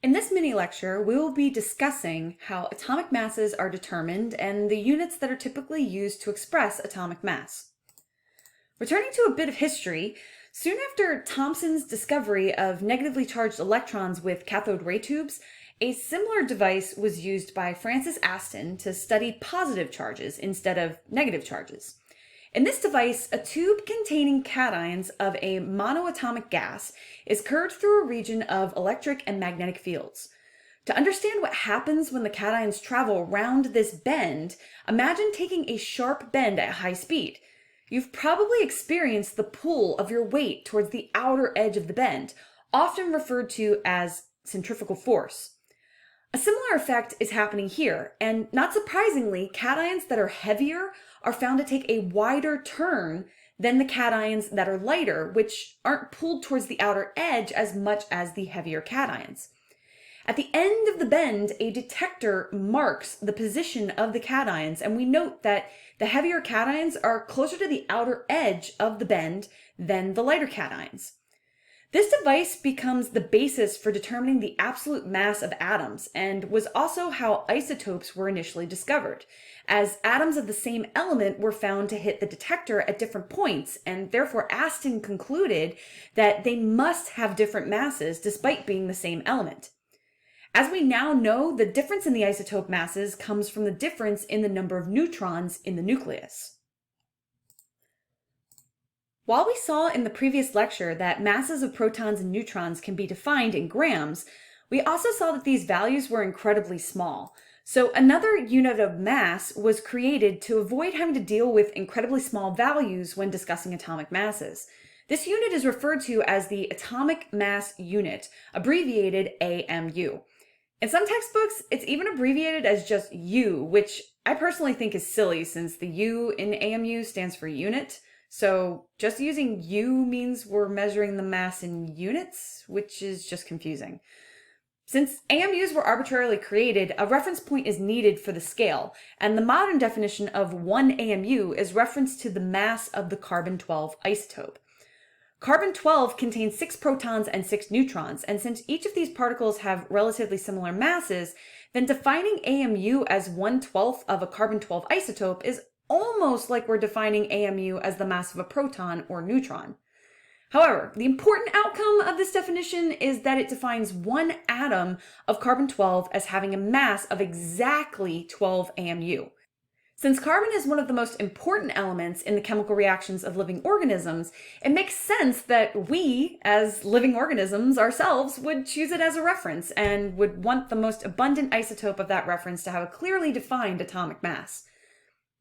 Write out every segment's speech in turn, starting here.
In this mini lecture, we will be discussing how atomic masses are determined and the units that are typically used to express atomic mass. Returning to a bit of history, soon after Thomson's discovery of negatively charged electrons with cathode ray tubes, a similar device was used by Francis Aston to study positive charges instead of negative charges. In this device, a tube containing cations of a monoatomic gas is curved through a region of electric and magnetic fields. To understand what happens when the cations travel around this bend, imagine taking a sharp bend at high speed. You've probably experienced the pull of your weight towards the outer edge of the bend, often referred to as centrifugal force. A similar effect is happening here, and not surprisingly, cations that are heavier are found to take a wider turn than the cations that are lighter, which aren't pulled towards the outer edge as much as the heavier cations. At the end of the bend, a detector marks the position of the cations, and we note that the heavier cations are closer to the outer edge of the bend than the lighter cations. This device becomes the basis for determining the absolute mass of atoms and was also how isotopes were initially discovered, as atoms of the same element were found to hit the detector at different points, and therefore Aston concluded that they must have different masses despite being the same element. As we now know, the difference in the isotope masses comes from the difference in the number of neutrons in the nucleus. While we saw in the previous lecture that masses of protons and neutrons can be defined in grams, we also saw that these values were incredibly small. So another unit of mass was created to avoid having to deal with incredibly small values when discussing atomic masses. This unit is referred to as the atomic mass unit, abbreviated AMU. In some textbooks, it's even abbreviated as just U, which I personally think is silly since the U in AMU stands for unit. So just using U means we're measuring the mass in units, which is just confusing. Since AMUs were arbitrarily created, a reference point is needed for the scale, and the modern definition of 1 AMU is referenced to the mass of the carbon-12 isotope. Carbon-12 contains 6 protons and 6 neutrons, and since each of these particles have relatively similar masses, then defining AMU as 1/12 of a carbon-12 isotope is almost like we're defining AMU as the mass of a proton or neutron. However, the important outcome of this definition is that it defines one atom of carbon-12 as having a mass of exactly 12 AMU. Since carbon is one of the most important elements in the chemical reactions of living organisms, it makes sense that we, as living organisms ourselves, would choose it as a reference and would want the most abundant isotope of that reference to have a clearly defined atomic mass.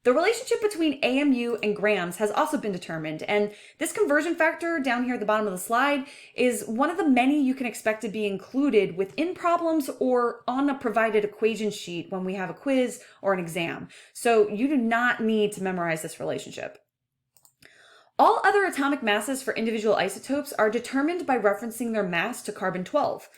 The relationship between AMU and grams has also been determined, and this conversion factor down here at the bottom of the slide is one of the many you can expect to be included within problems or on a provided equation sheet when we have a quiz or an exam. So you do not need to memorize this relationship. All other atomic masses for individual isotopes are determined by referencing their mass to carbon-12.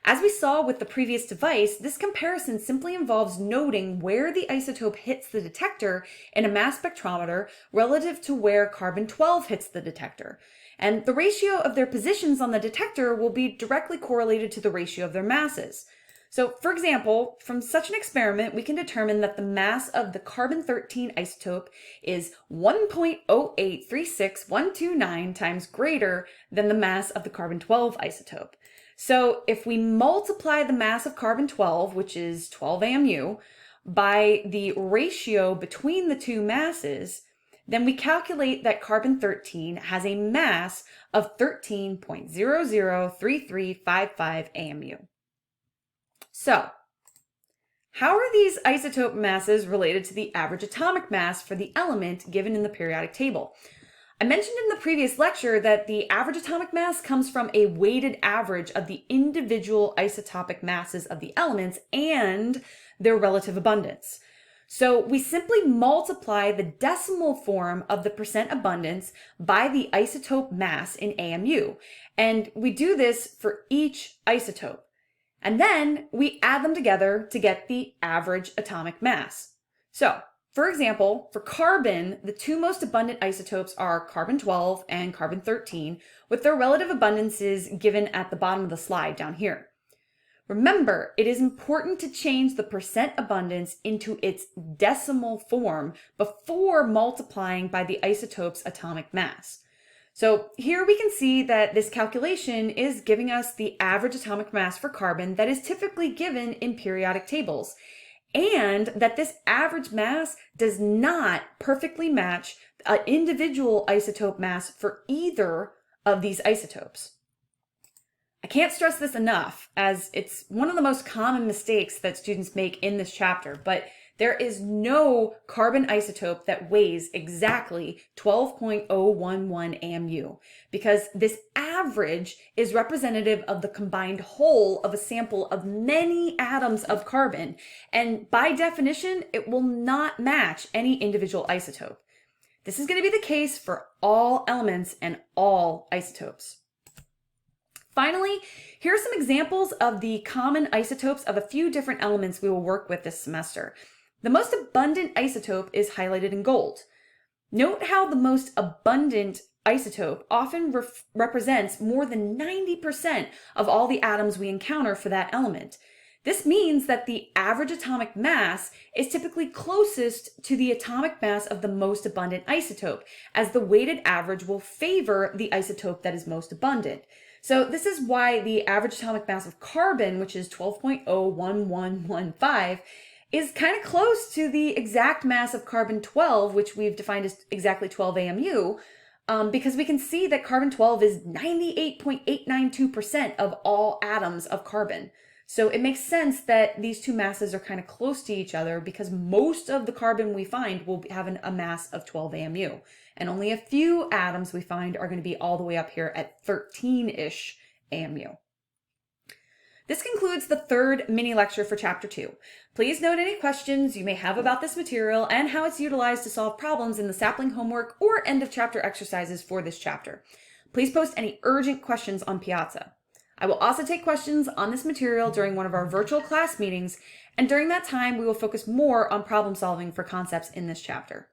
As we saw with the previous device, this comparison simply involves noting where the isotope hits the detector in a mass spectrometer relative to where carbon-12 hits the detector. And the ratio of their positions on the detector will be directly correlated to the ratio of their masses. So, for example, from such an experiment, we can determine that the mass of the carbon-13 isotope is 1.0836129 times greater than the mass of the carbon-12 isotope. So if we multiply the mass of carbon-12, which is 12 AMU, by the ratio between the two masses, then we calculate that carbon-13 has a mass of 13.003355 AMU. So, how are these isotope masses related to the average atomic mass for the element given in the periodic table? I mentioned in the previous lecture that the average atomic mass comes from a weighted average of the individual isotopic masses of the elements and their relative abundance. So we simply multiply the decimal form of the percent abundance by the isotope mass in AMU, and we do this for each isotope. And then we add them together to get the average atomic mass. So, for example, for carbon, the two most abundant isotopes are carbon-12 and carbon-13, with their relative abundances given at the bottom of the slide down here. Remember, it is important to change the percent abundance into its decimal form before multiplying by the isotope's atomic mass. So here we can see that this calculation is giving us the average atomic mass for carbon that is typically given in periodic tables, and that this average mass does not perfectly match an individual isotope mass for either of these isotopes. I can't stress this enough, as it's one of the most common mistakes that students make in this chapter, but there is no carbon isotope that weighs exactly 12.011 AMU, because this average is representative of the combined whole of a sample of many atoms of carbon, and by definition, it will not match any individual isotope. This is going to be the case for all elements and all isotopes. Finally, here are some examples of the common isotopes of a few different elements we will work with this semester. The most abundant isotope is highlighted in gold. Note how the most abundant isotope often represents more than 90% of all the atoms we encounter for that element. This means that the average atomic mass is typically closest to the atomic mass of the most abundant isotope, as the weighted average will favor the isotope that is most abundant. So this is why the average atomic mass of carbon, which is 12.01115, is kind of close to the exact mass of carbon-12, which we've defined as exactly 12 AMU, because we can see that carbon-12 is 98.892% of all atoms of carbon. So it makes sense that these two masses are kind of close to each other, because most of the carbon we find will have a mass of 12 AMU. And only a few atoms we find are going to be all the way up here at 13-ish AMU. This concludes the third mini lecture for Chapter 2. Please note any questions you may have about this material and how it's utilized to solve problems in the sapling homework or end of chapter exercises for this chapter. Please post any urgent questions on Piazza. I will also take questions on this material during one of our virtual class meetings, and during that time we will focus more on problem solving for concepts in this chapter.